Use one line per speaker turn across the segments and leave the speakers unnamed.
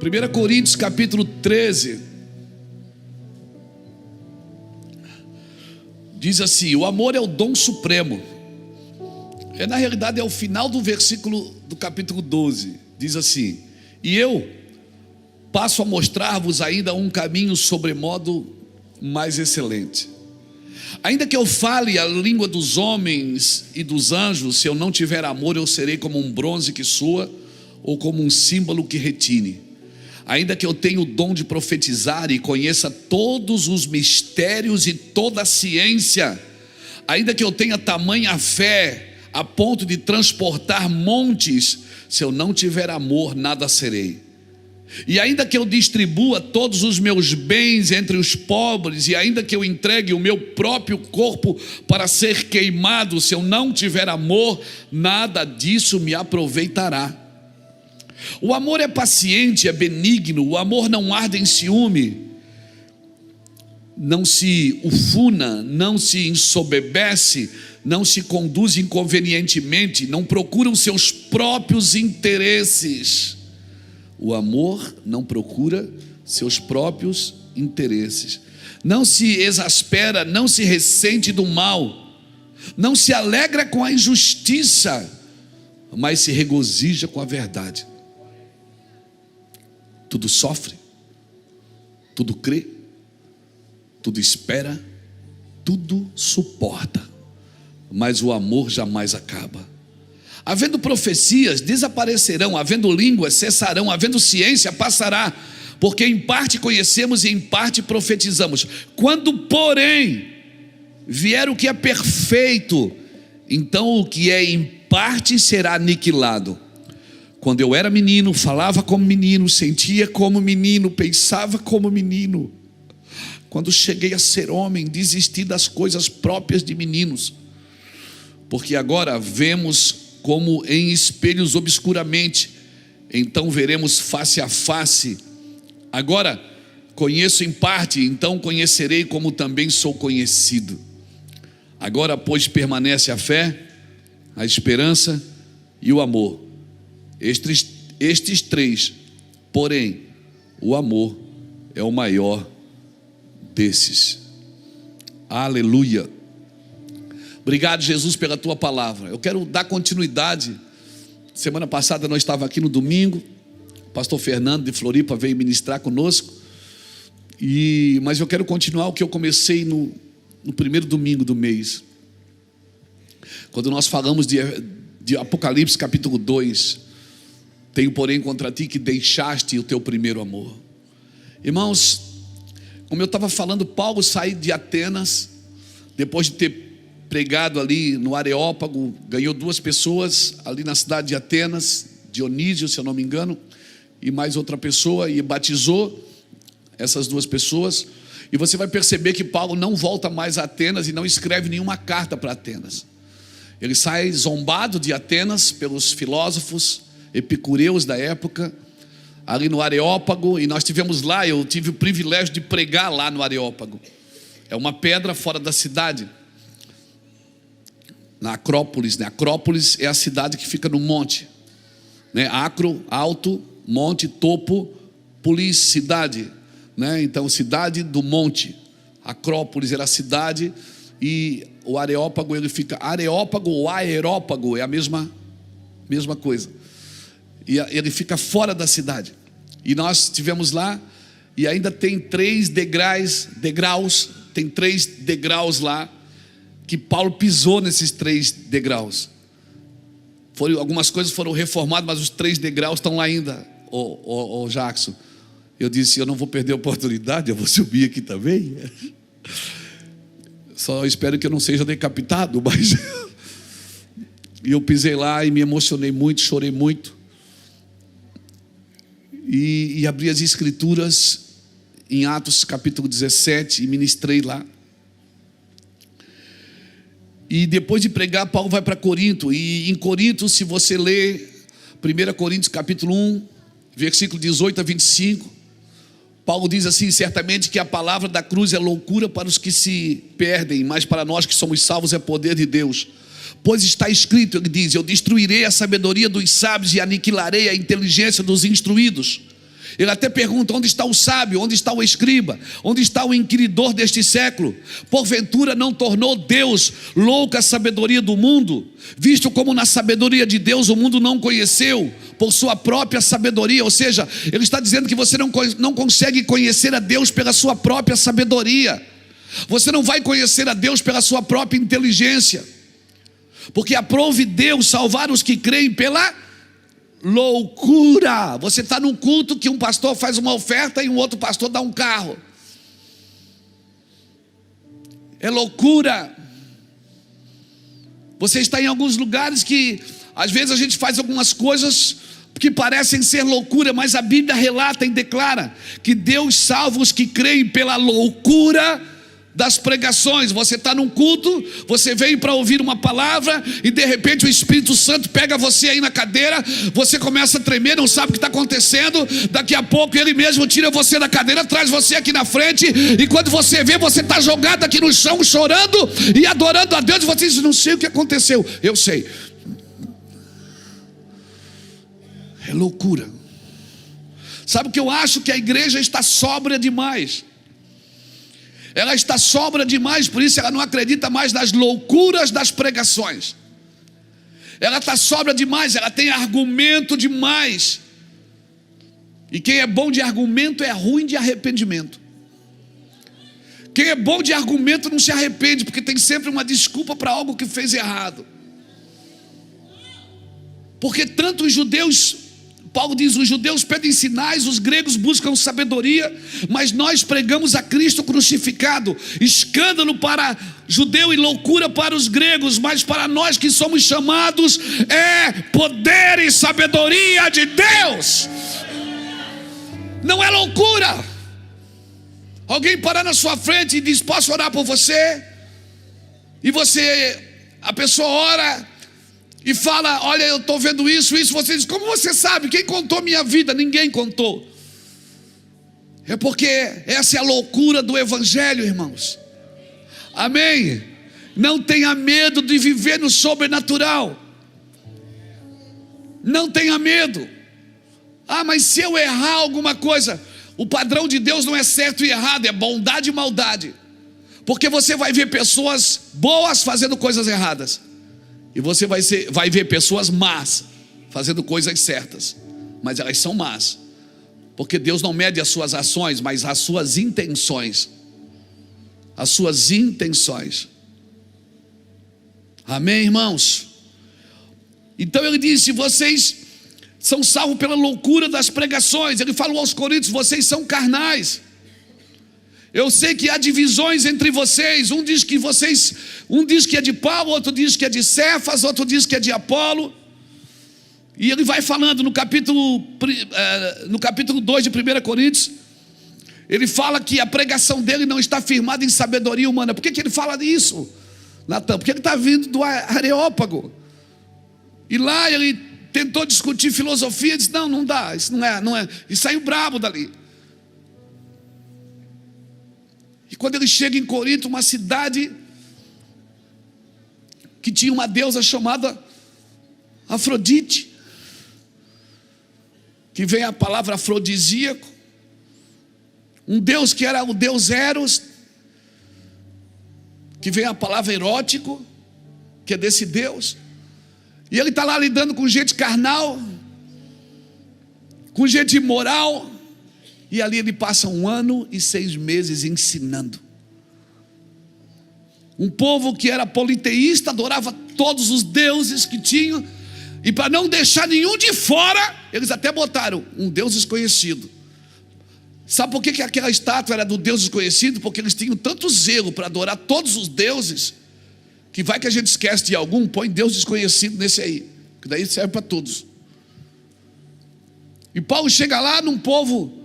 1 Coríntios capítulo 13 diz assim: o amor é o dom supremo. Na realidade é o final do versículo do capítulo 12. Diz assim: e eu passo a mostrar-vos ainda um caminho sobremodo mais excelente. Ainda que eu fale a língua dos homens e dos anjos, se eu não tiver amor, eu serei como um bronze que soa, ou como um símbolo que retine. Ainda que eu tenha o dom de profetizar e conheça todos os mistérios e toda a ciência, ainda que eu tenha tamanha fé a ponto de transportar montes, se eu não tiver amor, nada serei. E ainda que eu distribua todos os meus bens entre os pobres, e ainda que eu entregue o meu próprio corpo para ser queimado, se eu não tiver amor, nada disso me aproveitará. O amor é paciente, é benigno, o amor não arde em ciúme, não se ufuna, não se ensoberbece, não se conduz inconvenientemente, não procura os seus próprios interesses. O amor não procura seus próprios interesses, não se exaspera, não se ressente do mal, não se alegra com a injustiça, mas se regozija com a verdade. Tudo sofre, tudo crê, tudo espera, tudo suporta, mas o amor jamais acaba. Havendo profecias, desaparecerão; havendo línguas, cessarão; havendo ciência, passará, porque em parte conhecemos e em parte profetizamos. Quando, porém, vier o que é perfeito, então o que é em parte será aniquilado. Quando eu era menino, falava como menino, sentia como menino, pensava como menino. Quando cheguei a ser homem, desisti das coisas próprias de meninos, porque agora vemos como em espelhos obscuramente, então veremos face a face. Agora conheço em parte, então conhecerei como também sou conhecido. Agora, pois, permanece a fé, a esperança e o amor. Estes três, porém, o amor é o maior desses. Aleluia. Obrigado, Jesus, pela tua palavra. Eu quero dar continuidade. Semana passada nós estávamos aqui no domingo, o pastor Fernando de Floripa veio ministrar conosco, mas eu quero continuar o que eu comecei no primeiro domingo do mês, quando nós falamos de Apocalipse capítulo 2. Tenho, porém, contra ti que deixaste o teu primeiro amor. Irmãos, como eu estava falando, Paulo saiu de Atenas, depois de ter pregado ali no Areópago, ganhou 2 pessoas ali na cidade de Atenas, Dionísio, se eu não me engano, e mais outra pessoa, e batizou essas 2 pessoas. E você vai perceber que Paulo não volta mais a Atenas e não escreve nenhuma carta para Atenas. Ele sai zombado de Atenas pelos filósofos epicureus da época, ali no Areópago, e nós tivemos lá, eu tive o privilégio de pregar lá no Areópago. É uma pedra fora da cidade, na Acrópolis, né? Acrópolis é a cidade que fica no monte, né? Acro, alto, monte, topo, polis, cidade, né? Então, cidade do monte. Acrópolis era a cidade, e o Areópago, ele fica, Areópago ou Aerópago é a mesma coisa, e ele fica fora da cidade. E nós estivemos lá, e ainda tem 3 degraus, tem 3 degraus lá, que Paulo pisou nesses 3 degraus. Algumas coisas foram reformadas, mas os 3 degraus estão lá ainda, o Jackson. Eu disse, eu não vou perder a oportunidade, eu vou subir aqui também. Só espero que eu não seja decapitado, mas... E eu pisei lá e me emocionei muito, chorei muito. E abri as escrituras em Atos capítulo 17 e ministrei lá. E depois de pregar, Paulo vai para Corinto. E em Corinto, se você ler 1 Coríntios capítulo 1, versículo 18 a 25, Paulo diz assim: certamente que a palavra da cruz é loucura para os que se perdem, mas para nós que somos salvos é poder de Deus. Pois está escrito, ele diz: eu destruirei a sabedoria dos sábios e aniquilarei a inteligência dos instruídos. Ele até pergunta: onde está o sábio? Onde está o escriba? Onde está o inquiridor deste século? Porventura não tornou Deus louca a sabedoria do mundo? Visto como na sabedoria de Deus o mundo não conheceu por sua própria sabedoria. Ou seja, ele está dizendo que você não consegue conhecer a Deus pela sua própria sabedoria. Você não vai conhecer a Deus pela sua própria inteligência, porque aprove Deus salvar os que creem pela loucura. Você está num culto que um pastor faz uma oferta e um outro pastor dá um carro. É loucura. Você está em alguns lugares que às vezes a gente faz algumas coisas que parecem ser loucura, mas a Bíblia relata e declara que Deus salva os que creem pela loucura das pregações. Você está num culto, você veio para ouvir uma palavra e de repente o Espírito Santo pega você aí na cadeira, você começa a tremer, não sabe o que está acontecendo. Daqui a pouco ele mesmo tira você da cadeira, traz você aqui na frente, e quando você vê, você está jogado aqui no chão, chorando e adorando a Deus. E você diz: não sei o que aconteceu. Eu sei. É loucura. Sabe o que eu acho? Que a igreja está sóbria demais. Ela está sóbria demais, por isso ela não acredita mais nas loucuras das pregações. Ela está sóbria demais, ela tem argumento demais. E quem é bom de argumento é ruim de arrependimento. Quem é bom de argumento não se arrepende, porque tem sempre uma desculpa para algo que fez errado. Porque tanto os judeus, Paulo diz, os judeus pedem sinais, os gregos buscam sabedoria, mas nós pregamos a Cristo crucificado. Escândalo para judeu e loucura para os gregos, mas para nós que somos chamados é poder e sabedoria de Deus. Não é loucura. Alguém parar na sua frente e diz: posso orar por você? E a pessoa ora e fala: olha, eu estou vendo isso. Você diz: como você sabe? Quem contou minha vida? Ninguém contou. É porque essa é a loucura do Evangelho, irmãos. Amém? Não tenha medo de viver no sobrenatural. Não tenha medo. Ah, mas se eu errar alguma coisa, o padrão de Deus não é certo e errado, é bondade e maldade. Porque você vai ver pessoas boas fazendo coisas erradas, e você vai ver pessoas más fazendo coisas certas, mas elas são más. Porque Deus não mede as suas ações, mas as suas intenções. As suas intenções. Amém, irmãos? Então ele disse: vocês são salvos pela loucura das pregações. Ele falou aos coríntios: vocês são carnais. Eu sei que há divisões entre vocês. Um diz que é de Paulo, outro diz que é de Cefas, outro diz que é de Apolo. E ele vai falando no capítulo 2 de 1 Coríntios. Ele fala que a pregação dele não está firmada em sabedoria humana. Por que ele fala isso, Natan? Porque ele está vindo do Areópago. E lá ele tentou discutir filosofia e disse: não dá, isso não é. E saiu brabo dali. E quando ele chega em Corinto, uma cidade que tinha uma deusa chamada Afrodite, que vem a palavra afrodisíaco, um deus que era o deus Eros, que vem a palavra erótico, que é desse deus. E ele está lá lidando com gente carnal, com gente imoral. E ali ele passa 1 ano e 6 meses ensinando. Um povo que era politeísta, adorava todos os deuses que tinham. E para não deixar nenhum de fora, eles até botaram um Deus desconhecido. Sabe por que aquela estátua era do Deus desconhecido? Porque eles tinham tanto zelo para adorar todos os deuses, que vai que a gente esquece de algum, põe Deus desconhecido nesse aí, que daí serve para todos. E Paulo chega lá num povo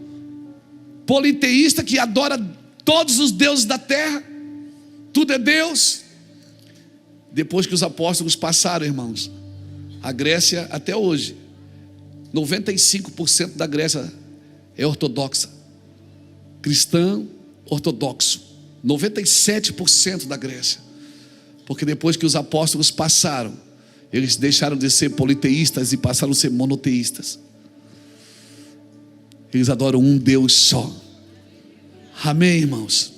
politeísta que adora todos os deuses da terra, tudo é Deus. Depois que os apóstolos passaram, irmãos, a Grécia até hoje, 95% da Grécia é ortodoxa, cristão ortodoxo, 97% da Grécia. Porque depois que os apóstolos passaram, eles deixaram de ser politeístas e passaram a ser monoteístas. Eles adoram um Deus só. Amém, irmãos?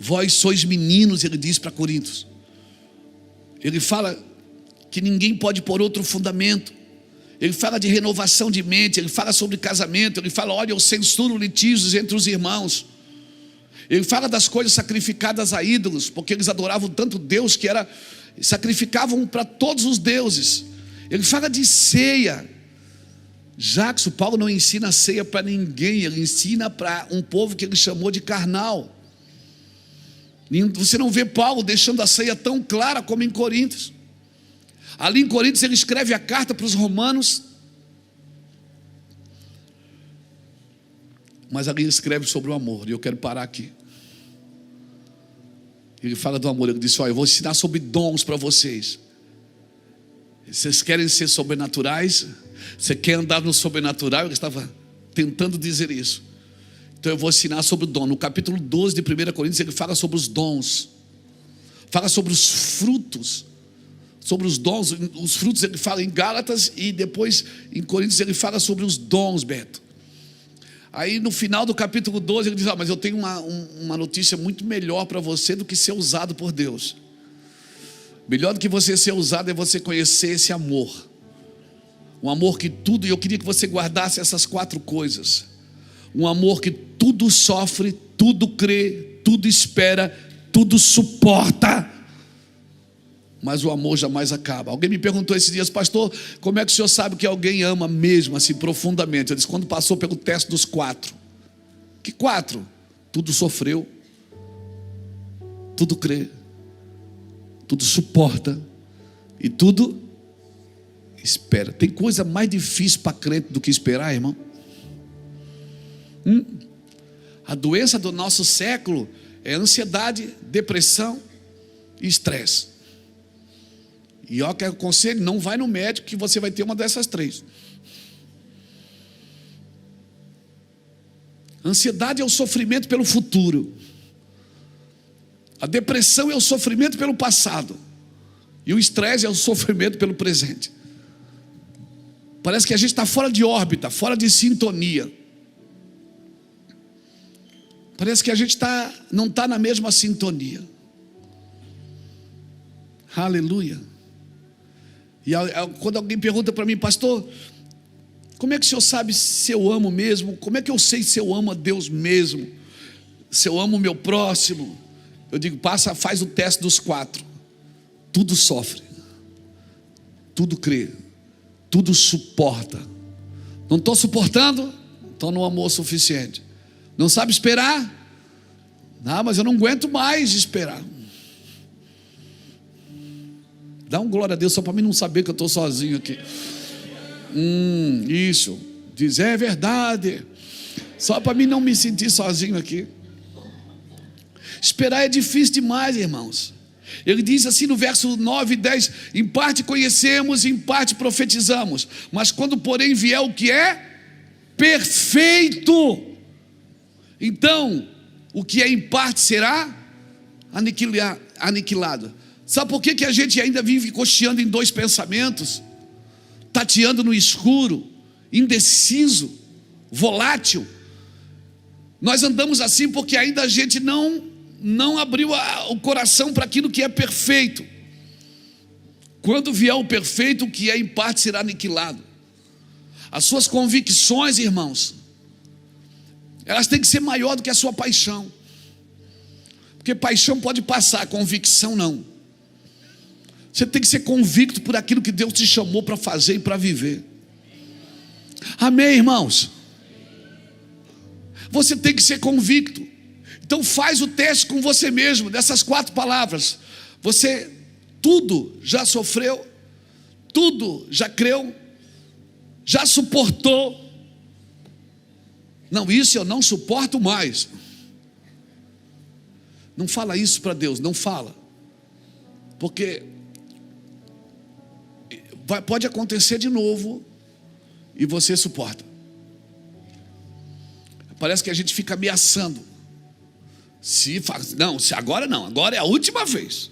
Vós sois meninos, ele diz para Coríntios. Ele fala que ninguém pode pôr outro fundamento. Ele fala de renovação de mente, ele fala sobre casamento, ele fala, olha, eu censuro litígios entre os irmãos. Ele fala das coisas sacrificadas a ídolos, porque eles adoravam tanto Deus que sacrificavam para todos os deuses. Ele fala de ceia. Jackson, Paulo não ensina a ceia para ninguém, ele ensina para um povo que ele chamou de carnal. Você não vê Paulo deixando a ceia tão clara como em Coríntios. Ali em Coríntios ele escreve a carta para os romanos, mas ali ele escreve sobre o amor, e eu quero parar aqui. Ele fala do amor, ele disse, olha, eu vou ensinar sobre dons para vocês. Vocês querem ser sobrenaturais? Você quer andar no sobrenatural? Ele estava tentando dizer isso. Então eu vou ensinar sobre o dom. No capítulo 12 de 1 Coríntios ele fala sobre os dons. Fala sobre os frutos. Sobre os dons, os frutos ele fala em Gálatas, e depois em Coríntios ele fala sobre os dons, Beto. Aí no final do capítulo 12 ele diz, mas eu tenho uma notícia muito melhor para você do que ser usado por Deus. Melhor do que você ser usado é você conhecer esse amor. Um amor que tudo, e eu queria que você guardasse essas 4 coisas. Um amor que tudo sofre, tudo crê, tudo espera, tudo suporta. Mas o amor jamais acaba. Alguém me perguntou esses dias, pastor, como é que o senhor sabe que alguém ama mesmo, assim, profundamente? Eu disse, quando passou pelo teste dos 4. Que 4? Tudo sofreu, tudo crê, tudo suporta e tudo espera. Tem coisa mais difícil para crente do que esperar, irmão? A doença do nosso século é ansiedade, depressão e estresse. E eu que aconselho, não vai no médico que você vai ter uma dessas 3. Ansiedade é o sofrimento pelo futuro. A depressão é o sofrimento pelo passado. E o estresse é o sofrimento pelo presente. Parece que a gente está fora de órbita, fora de sintonia. Parece que a gente não está na mesma sintonia. Aleluia. E quando alguém pergunta para mim, pastor, como é que o senhor sabe se eu amo mesmo? Como é que eu sei se eu amo a Deus mesmo? Se eu amo o meu próximo? Eu digo, faz o teste dos 4. Tudo sofre, tudo crê, tudo suporta. Não estou suportando? Então não amou o suficiente. Não sabe esperar? Não, mas eu não aguento mais esperar. Dá um glória a Deus só para mim não saber que eu estou sozinho aqui. Isso. Diz, é verdade. Só para mim não me sentir sozinho aqui. Esperar é difícil demais, irmãos. Ele diz assim no verso 9 e 10, em parte conhecemos, em parte profetizamos, mas quando porém vier o que é perfeito, então o que é em parte será aniquilado. Sabe por que a gente ainda vive cocheando em 2 pensamentos? Tateando no escuro, indeciso, volátil. Nós andamos assim porque ainda a gente não abriu o coração para aquilo que é perfeito. Quando vier o perfeito, o que é em parte será aniquilado. As suas convicções, irmãos, elas têm que ser maior do que a sua paixão. Porque paixão pode passar, convicção não. Você tem que ser convicto por aquilo que Deus te chamou para fazer e para viver. Amém, irmãos? Você tem que ser convicto. Então faz o teste com você mesmo, dessas 4 palavras. Você tudo já sofreu, tudo já creu, já suportou. Não, isso eu não suporto mais. Não fala isso para Deus, não fala. Porque pode acontecer de novo e você suporta. Parece que a gente fica ameaçando. Agora não, agora é a última vez.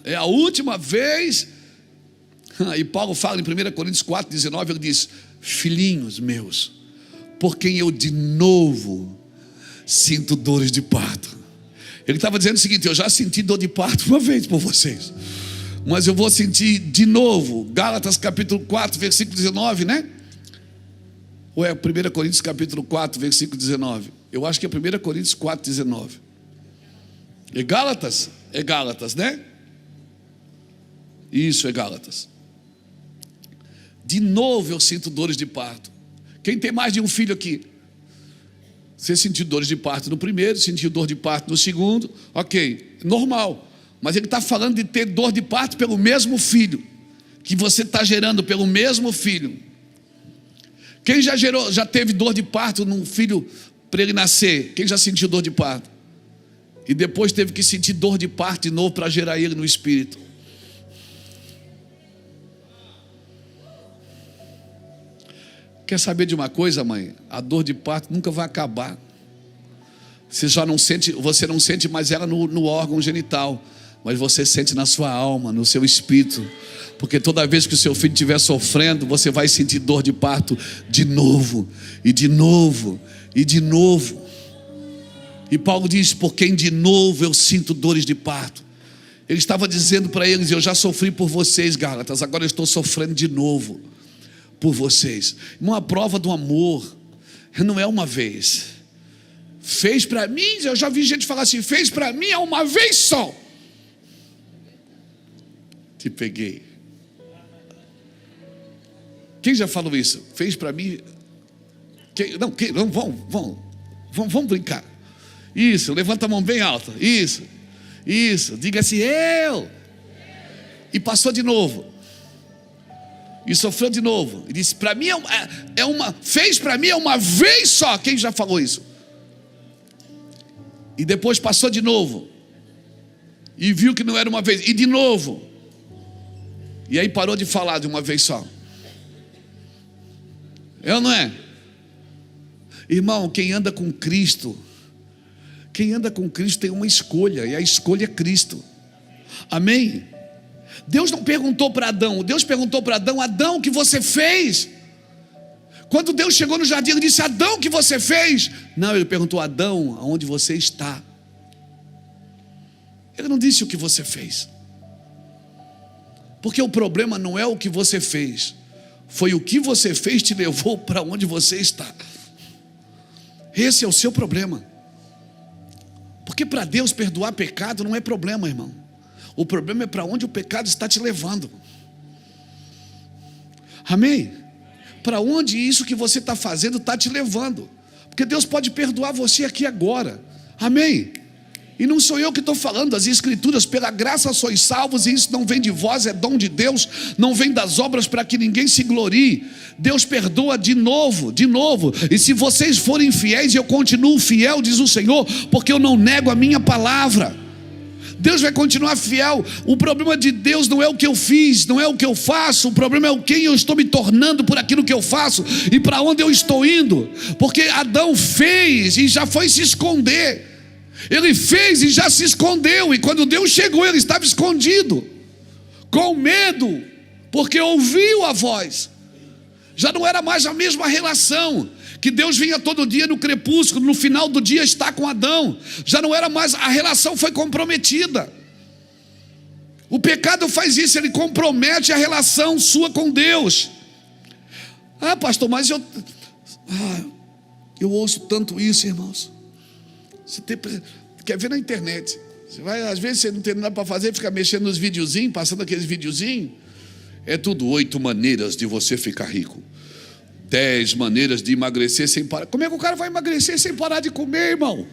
É a última vez. E Paulo fala em 1 Coríntios 4, 19, ele diz, filhinhos meus, por quem eu de novo sinto dores de parto. Ele estava dizendo o seguinte: eu já senti dor de parto uma vez por vocês, mas eu vou sentir de novo. Gálatas capítulo 4, versículo 19, né? Ou é 1 Coríntios capítulo 4, versículo 19? Eu acho que é 1 Coríntios 4, 19. É Gálatas? É Gálatas, né? Isso, é Gálatas. De novo eu sinto dores de parto. Quem tem mais de um filho aqui? Você sentiu dores de parto no primeiro, sentiu dor de parto no segundo, ok, normal. Mas ele está falando de ter dor de parto pelo mesmo filho, que você está gerando pelo mesmo filho. Quem já teve dor de parto num filho para ele nascer? Quem já sentiu dor de parto? E depois teve que sentir dor de parto de novo para gerar ele no espírito. Quer saber de uma coisa, mãe? A dor de parto nunca vai acabar. Você não sente mais ela no órgão genital, mas você sente na sua alma, no seu espírito. Porque toda vez que o seu filho estiver sofrendo, você vai sentir dor de parto de novo, e de novo, e de novo. E Paulo diz: por quem de novo eu sinto dores de parto. Ele estava dizendo para eles: eu já sofri por vocês, Gálatas, agora eu estou sofrendo de novo por vocês. Uma prova do amor não é uma vez. Fez para mim, eu já vi gente falar assim: fez para mim é uma vez só. Te peguei. Quem já falou isso? Fez para mim. Não, vamos brincar. Isso, levanta a mão bem alta. Isso, diga assim: eu. E passou de novo. E sofreu de novo. E disse: para mim fez para mim é uma vez só. Quem já falou isso? E depois passou de novo. E viu que não era uma vez. E de novo. E aí parou de falar de uma vez só. É ou não é? Irmão, quem anda com Cristo tem uma escolha. E a escolha é Cristo. Amém? Deus não perguntou para Adão. Deus perguntou para Adão: Adão, o que você fez? Quando Deus chegou no jardim, ele disse: Adão, o que você fez? Não, ele perguntou: Adão, aonde você está? Ele não disse o que você fez. Porque o problema não é o que você fez, foi o que você fez te levou para onde você está. Esse é o seu problema. Porque para Deus perdoar pecado não é problema, irmão. O problema é para onde o pecado está te levando. Amém? Para onde isso que você está fazendo está te levando. Porque Deus pode perdoar você aqui agora. Amém? E não sou eu que estou falando, as escrituras: pela graça sois salvos, e isso não vem de vós, é dom de Deus, não vem das obras para que ninguém se glorie. Deus perdoa de novo, e se vocês forem fiéis, eu continuo fiel, diz o Senhor, porque eu não nego a minha palavra. Deus vai continuar fiel. O problema de Deus não é o que eu fiz, não é o que eu faço. O problema é o quem eu estou me tornando por aquilo que eu faço e para onde eu estou indo. Porque Adão fez e já foi se esconder. Ele fez e já se escondeu. E quando Deus chegou, ele estava escondido, com medo, porque ouviu a voz. Já não era mais a mesma relação que Deus vinha todo dia no crepúsculo, no final do dia está com Adão. Já não era mais, a relação foi comprometida. O pecado faz isso, ele compromete a relação sua com Deus. Ah, pastor, mas eu ouço tanto isso, irmãos. Você quer ver na internet, você vai, às vezes você não tem nada para fazer, fica mexendo nos videozinhos, passando aqueles videozinhos. É tudo 8 maneiras de você ficar rico, 10 maneiras de emagrecer sem parar. Como é que o cara vai emagrecer sem parar de comer, irmão?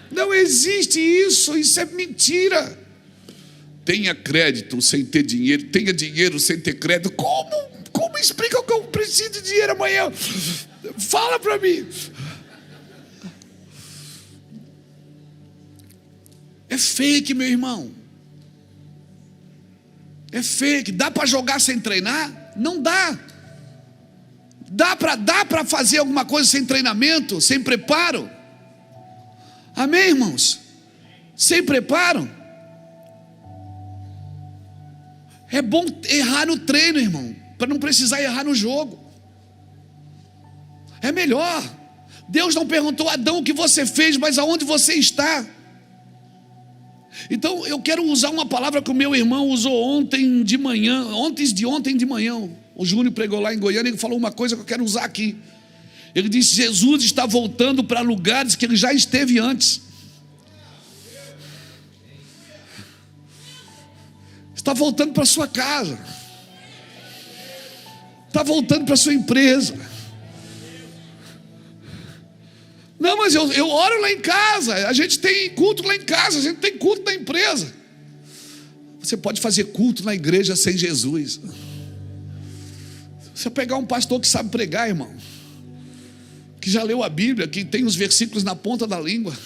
Não existe isso, isso é mentira. Tenha crédito sem ter dinheiro, tenha dinheiro sem ter crédito. Como explica que eu preciso de dinheiro amanhã? Fala para mim. É fake, meu irmão. É fake. Dá para jogar sem treinar? Não dá. Dá para fazer alguma coisa sem treinamento, sem preparo? Amém, irmãos? Sem preparo? É bom errar no treino, irmão, para não precisar errar no jogo. É melhor. Deus não perguntou a Adão o que você fez, mas aonde você está. Então eu quero usar uma palavra que o meu irmão usou ontem de manhã, ontem de manhã. O Júnior pregou lá em Goiânia, ele falou uma coisa que eu quero usar aqui. Ele disse: Jesus está voltando para lugares que ele já esteve antes. Está voltando para a sua casa. Está voltando para a sua empresa. Não, mas eu oro lá em casa. A gente tem culto lá em casa. A gente tem culto na empresa. Você pode fazer culto na igreja sem Jesus. Você pegar um pastor que sabe pregar, irmão, que já leu a Bíblia, que tem os versículos na ponta da língua.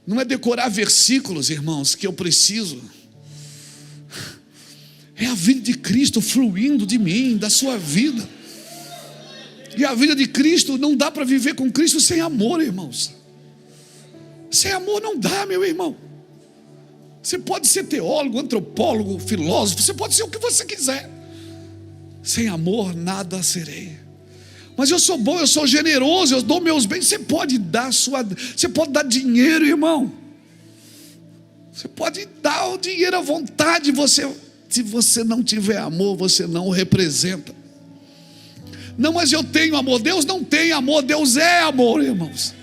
Não é decorar versículos, irmãos, que eu preciso. É a vida de Cristo fluindo de mim, da sua vida. E a vida de Cristo, não dá para viver com Cristo sem amor, irmãos. Sem amor não dá, meu irmão. Você pode ser teólogo, antropólogo, filósofo, você pode ser o que você quiser. Sem amor nada serei. Mas eu sou bom, eu sou generoso, eu dou meus bens. Você pode dar dinheiro, irmão. Você pode dar o dinheiro à vontade. Se você não tiver amor, você não o representa. Não, mas eu tenho amor. Deus não tem amor, Deus é amor, irmãos.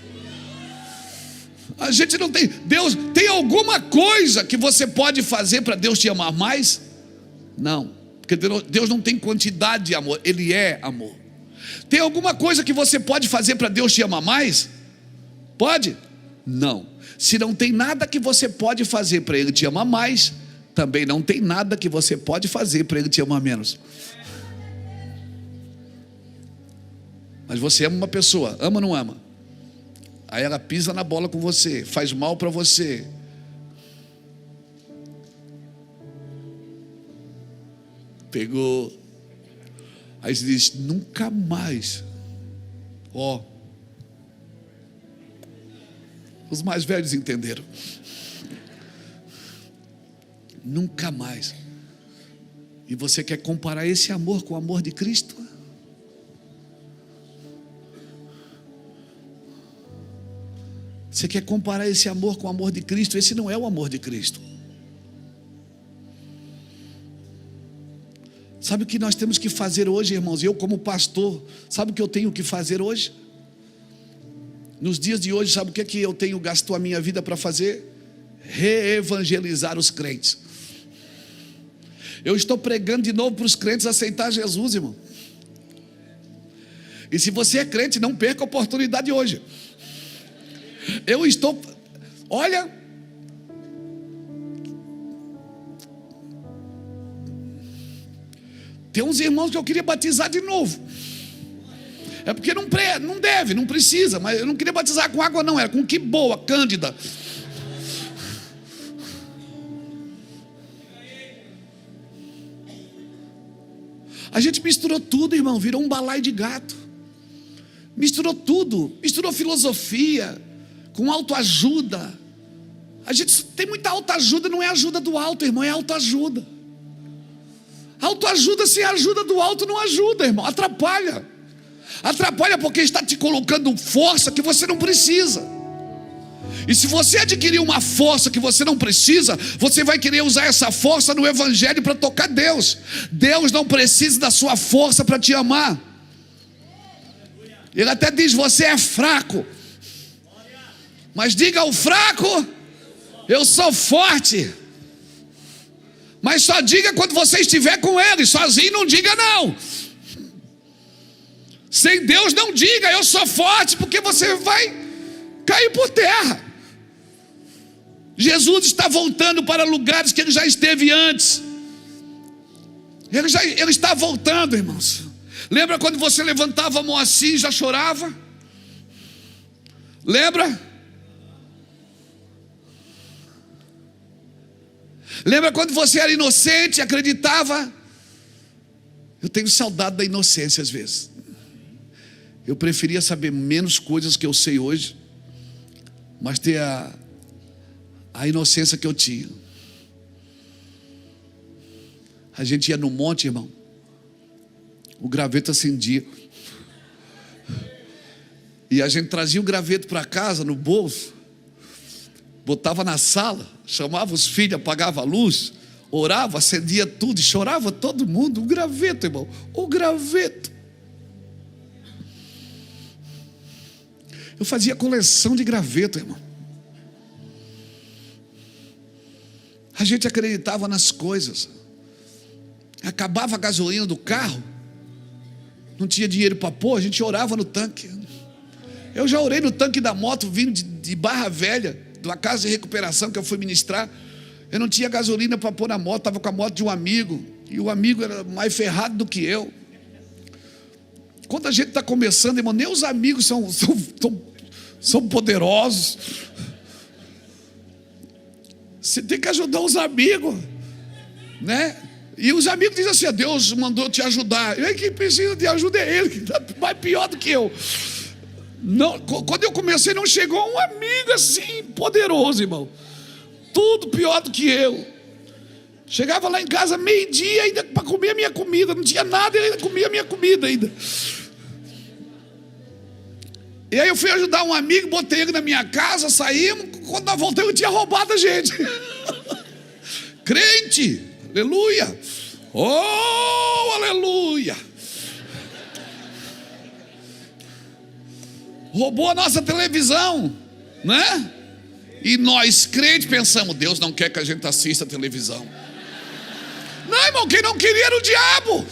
A gente não tem. Deus tem alguma coisa que você pode fazer para Deus te amar mais? Não, porque Deus não tem quantidade de amor, Ele é amor. Tem alguma coisa que você pode fazer para Deus te amar mais? Pode? Não. Se não tem nada que você pode fazer para Ele te amar mais, também não tem nada que você pode fazer para Ele te amar menos. Mas você ama uma pessoa, ama ou não ama? Aí ela pisa na bola com você, faz mal para você. Pegou. Aí você diz: nunca mais. Ó, os mais velhos entenderam. Nunca mais. E você quer comparar esse amor com o amor de Cristo? Você quer comparar esse amor com o amor de Cristo? Esse não é o amor de Cristo. Sabe o que nós temos que fazer hoje, irmãos? Eu como pastor, sabe o que eu tenho que fazer hoje? Nos dias de hoje, sabe o que eu tenho gasto a minha vida para fazer? Reevangelizar os crentes. Eu estou pregando de novo para os crentes aceitar Jesus, irmão. E se você é crente, não perca a oportunidade hoje. Olha, tem uns irmãos que eu queria batizar de novo. É porque não deve, não precisa. Mas eu não queria batizar com água não, era com que boa, cândida. A gente misturou tudo, irmão, virou um balaio de gato. Misturou tudo, misturou filosofia com autoajuda. A gente tem muita autoajuda, não é ajuda do alto, irmão, é autoajuda. Autoajuda sem ajuda do alto não ajuda, irmão, atrapalha. Atrapalha porque está te colocando força que você não precisa. E se você adquirir uma força que você não precisa, você vai querer usar essa força no evangelho para tocar Deus. Deus não precisa da sua força para te amar. Ele até diz: você é fraco. Mas diga ao fraco: eu sou forte. Mas só diga quando você estiver com Ele. Sozinho não diga não. Sem Deus não diga eu sou forte, porque você vai cair por terra. Jesus está voltando para lugares que Ele já esteve antes. Ele está voltando, irmãos. Lembra quando você levantava a mão assim e já chorava? Lembra? Lembra quando você era inocente e acreditava? Eu tenho saudade da inocência às vezes. Eu preferia saber menos coisas que eu sei hoje, mas ter a inocência que eu tinha. A gente ia no monte, irmão, o graveto acendia. E a gente trazia o graveto para casa no bolso, botava na sala, chamava os filhos, apagava a luz, orava, acendia tudo e chorava todo mundo. O graveto, irmão, o graveto. Eu fazia coleção de graveto, irmão. A gente acreditava nas coisas. Acabava a gasolina do carro, não tinha dinheiro para pôr, a gente orava no tanque. Eu já orei no tanque da moto, vindo de Barra Velha, de uma casa de recuperação que eu fui ministrar. Eu não tinha gasolina para pôr na moto, estava com a moto de um amigo, e o amigo era mais ferrado do que eu. Quando a gente está começando, irmão, nem os amigos são poderosos. Você tem que ajudar os amigos, né? E os amigos dizem assim: Deus mandou te ajudar. E quem precisa de ajuda é ele, que está mais pior do que eu. Não, quando eu comecei, não chegou um amigo assim poderoso, irmão. Tudo pior do que eu. Chegava lá em casa meio-dia ainda para comer a minha comida. Não tinha nada, ele ainda comia a minha comida ainda. E aí eu fui ajudar um amigo, botei ele na minha casa, saímos. Quando nós voltamos, eu tinha roubado a gente. Crente, aleluia. Oh, aleluia. Roubou a nossa televisão, né? E nós, crentes, pensamos: Deus não quer que a gente assista a televisão. Não, irmão, quem não queria era o diabo.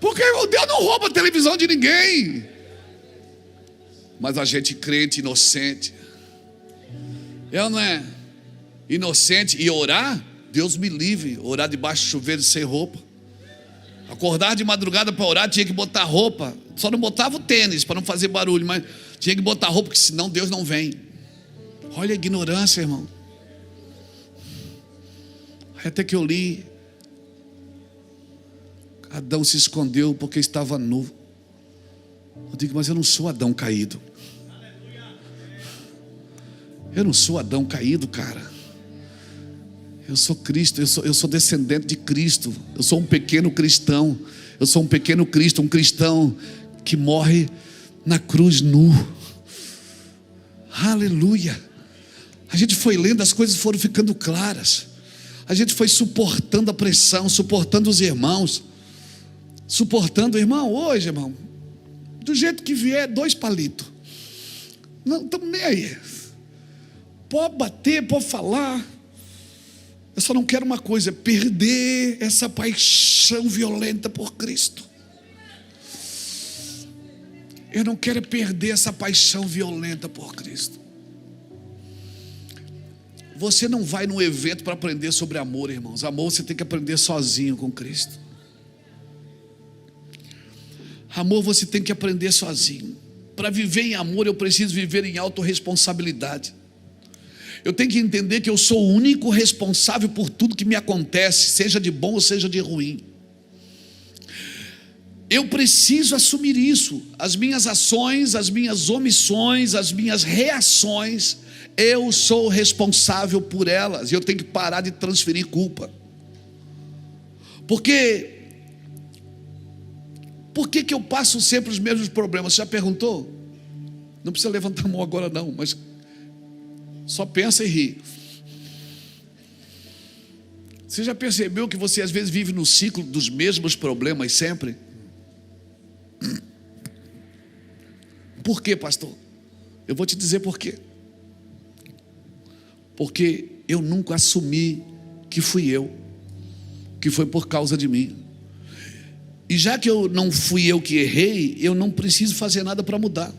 Porque o Deus não rouba a televisão de ninguém. Mas a gente crente, inocente. Eu não é inocente. E orar, Deus me livre, orar debaixo do chuveiro sem roupa. Acordar de madrugada para orar, tinha que botar roupa. Só não botava o tênis para não fazer barulho, mas tinha que botar roupa, porque senão Deus não vem. Olha a ignorância, irmão. Até que eu li: Adão se escondeu porque estava nu. Eu digo: mas eu não sou Adão caído. Eu não sou Adão caído, cara. Eu sou Cristo, eu sou descendente de Cristo. Eu sou um pequeno cristão. Eu sou um pequeno Cristo, um cristão que morre na cruz nu. Aleluia. A gente foi lendo, as coisas foram ficando claras. A gente foi suportando a pressão, suportando os irmãos. Suportando o irmão hoje, irmão. Do jeito que vier, 2 palitos. Não estamos nem aí. Pode bater, pode falar. Eu só não quero uma coisa: perder essa paixão violenta por Cristo. Eu não quero perder essa paixão violenta por Cristo. Você não vai num evento para aprender sobre amor, irmãos. Amor você tem que aprender sozinho com Cristo. Amor você tem que aprender sozinho. Para viver em amor, eu preciso viver em autorresponsabilidade. Eu tenho que entender que eu sou o único responsável por tudo que me acontece, seja de bom ou seja de ruim. Eu preciso assumir isso. As minhas ações, as minhas omissões, as minhas reações, eu sou responsável por elas. E eu tenho que parar de transferir culpa. Por que eu passo sempre os mesmos problemas? Você já perguntou? Não precisa levantar a mão agora não, mas só pensa e ri. Você já percebeu que você às vezes vive no ciclo dos mesmos problemas sempre? Por quê, pastor? Eu vou te dizer por quê. Porque eu nunca assumi que fui eu, que foi por causa de mim. E já que eu não fui eu que errei, eu não preciso fazer nada para mudar.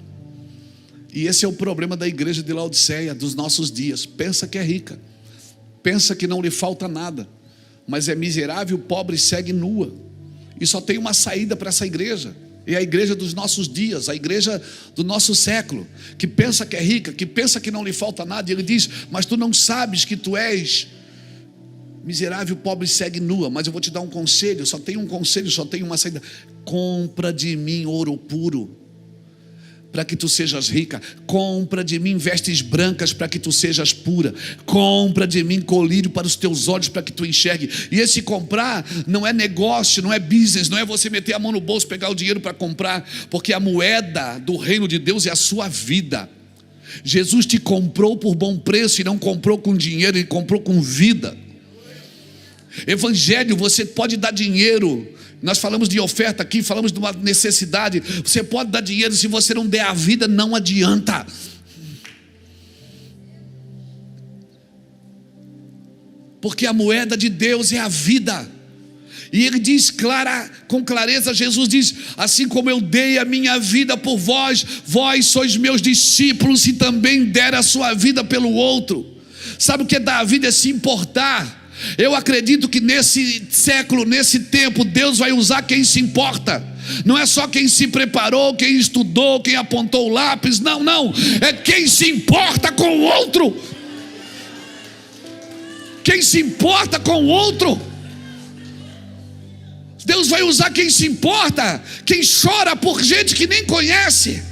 E esse é o problema da igreja de Laodiceia, dos nossos dias. Pensa que é rica, pensa que não lhe falta nada, mas é miserável, pobre, segue nua. E só tem uma saída para essa igreja. É a igreja dos nossos dias, a igreja do nosso século, que pensa que é rica, que pensa que não lhe falta nada. E ele diz: mas tu não sabes que tu és miserável, pobre, segue nua. Mas eu vou te dar um conselho, só tem um conselho, só tem uma saída: compra de mim ouro puro. para que tu sejas rica. Compra de mim vestes brancas para que tu sejas pura. Compra de mim colírio para os teus olhos para que tu enxergue. E esse comprar não é negócio, não é business, não é você meter a mão no bolso, pegar o dinheiro para comprar, porque a moeda do reino de Deus é a sua vida. Jesus te comprou por bom preço e não comprou com dinheiro, ele comprou com vida. Evangelho, você pode dar dinheiro. Nós falamos de oferta aqui, falamos de uma necessidade. Você pode dar dinheiro, se você não der a vida, não adianta. Porque a moeda de Deus é a vida. E ele diz com clareza, Jesus diz: assim como eu dei a minha vida por vós, vós sois meus discípulos, e também der a sua vida pelo outro. Sabe o que é dar a vida? É se importar. Eu acredito que nesse século, nesse tempo, Deus vai usar quem se importa. Não é só quem se preparou, quem estudou, quem apontou o lápis. Não, é quem se importa com o outro. Quem se importa com o outro. Deus vai usar quem se importa, quem chora por gente que nem conhece.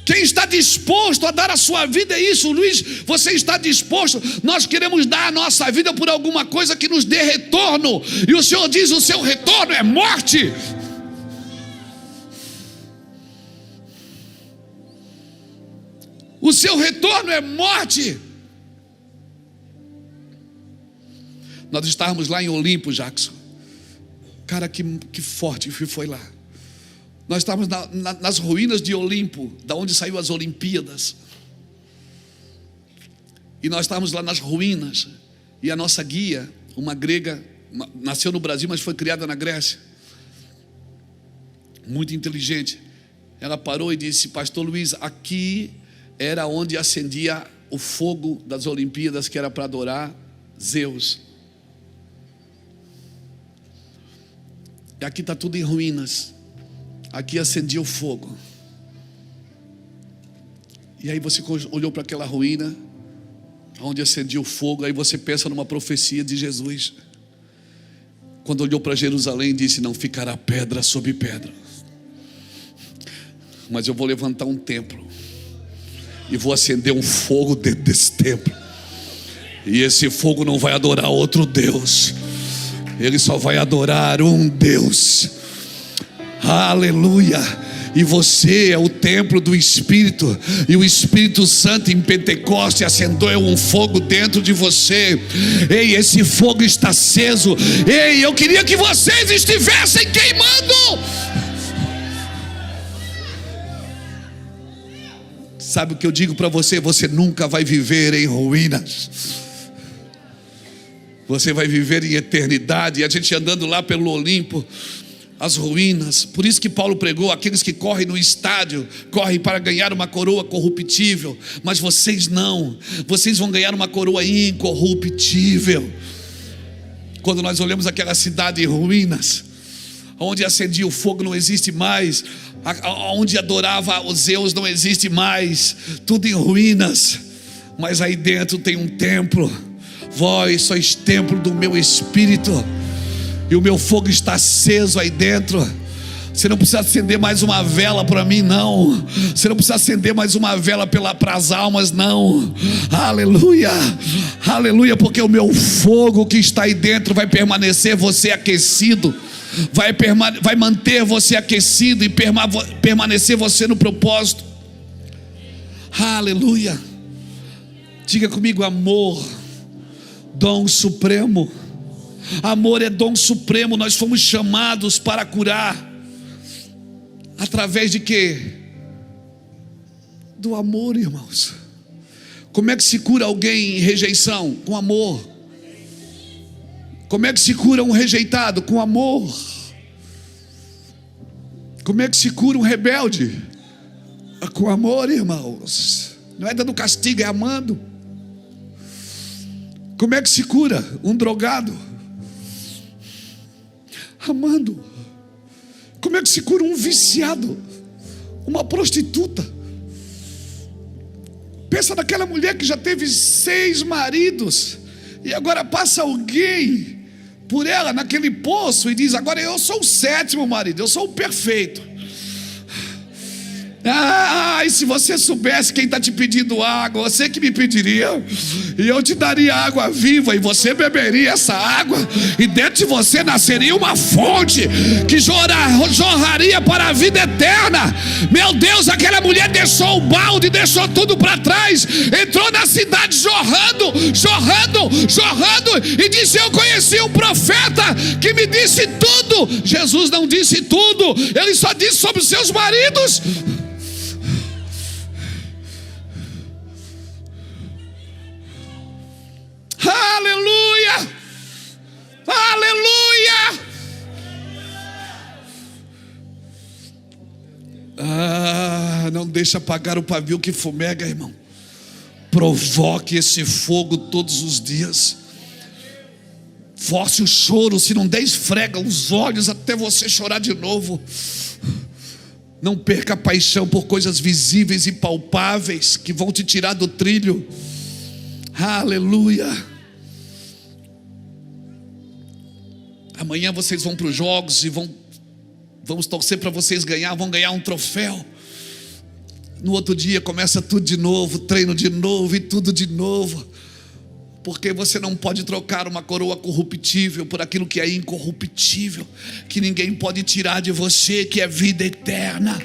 Quem está disposto a dar a sua vida é isso. Luiz, você está disposto? Nós queremos dar a nossa vida por alguma coisa que nos dê retorno. E o Senhor diz: o seu retorno é morte. O seu retorno é morte. Nós estávamos lá em Olimpo, Jackson. Cara, que forte que foi lá. Nós estávamos nas ruínas de Olimpo, da onde saiu as Olimpíadas. E nós estávamos lá nas ruínas. E a nossa guia, uma grega, nasceu no Brasil, mas foi criada na Grécia, muito inteligente. Ela parou e disse: pastor Luiz, aqui era onde acendia o fogo das Olimpíadas, que era para adorar Zeus. E aqui está tudo em ruínas. Aqui acendia o fogo. E aí você olhou para aquela ruína onde acendia o fogo. Aí você pensa numa profecia de Jesus, quando olhou para Jerusalém, disse: não ficará pedra sobre pedra, mas eu vou levantar um templo e vou acender um fogo dentro desse templo. E esse fogo não vai adorar outro Deus, ele só vai adorar um Deus. Aleluia. E você é o templo do Espírito, e o Espírito Santo em Pentecostes acendeu um fogo dentro de você. Ei, esse fogo está aceso. Ei, eu queria que vocês estivessem queimando. Sabe o que eu digo para você? Você nunca vai viver em ruínas. Você vai viver em eternidade. E a gente andando lá pelo Olimpo, as ruínas. Por isso que Paulo pregou: aqueles que correm no estádio correm para ganhar uma coroa corruptível, mas vocês não, vocês vão ganhar uma coroa incorruptível. Quando nós olhamos aquela cidade em ruínas, onde acendia o fogo, não existe mais. Onde adorava os Zeus não existe mais. Tudo em ruínas. Mas aí dentro tem um templo. Vós sois templo do meu Espírito, e o meu fogo está aceso aí dentro. Você não precisa acender mais uma vela para mim, não. Você não precisa acender mais uma vela para as almas, não. Aleluia, aleluia, porque o meu fogo que está aí dentro vai permanecer você aquecido, vai manter você aquecido e permanecer você no propósito. Aleluia. Diga comigo: amor, dom supremo. Amor é dom supremo. Nós fomos chamados para curar. Através de quê? Do amor, irmãos. Como é que se cura alguém em rejeição? Com amor. Como é que se cura um rejeitado? Com amor. Como é que se cura um rebelde? Com amor, irmãos. Não é dando castigo, é amando. Como é que se cura um drogado? Amando. Como é que se cura um viciado? Uma prostituta. Pensa naquela mulher que já teve 6 maridos, e agora passa alguém por ela naquele poço e diz: agora eu sou o 7º marido, eu sou o perfeito. E se você soubesse quem está te pedindo água, você que me pediria, e eu te daria água viva, e você beberia essa água, e dentro de você nasceria uma fonte que jorraria para a vida eterna. Meu Deus, aquela mulher deixou o balde, deixou tudo para trás, entrou na cidade jorrando, e disse: eu conheci um profeta que me disse tudo. Jesus não disse tudo, ele só disse sobre os seus maridos. Aleluia! Aleluia! Não deixa apagar o pavio que fumega, irmão. Provoque esse fogo todos os dias. Force o choro, se não der, esfrega os olhos até você chorar de novo. Não perca a paixão por coisas visíveis e palpáveis que vão te tirar do trilho. Aleluia! Amanhã vocês vão para os jogos e vamos torcer para vocês vão ganhar um troféu. No outro dia começa tudo de novo, treino de novo e tudo de novo. Porque você não pode trocar uma coroa corruptível por aquilo que é incorruptível, que ninguém pode tirar de você, que é vida eterna.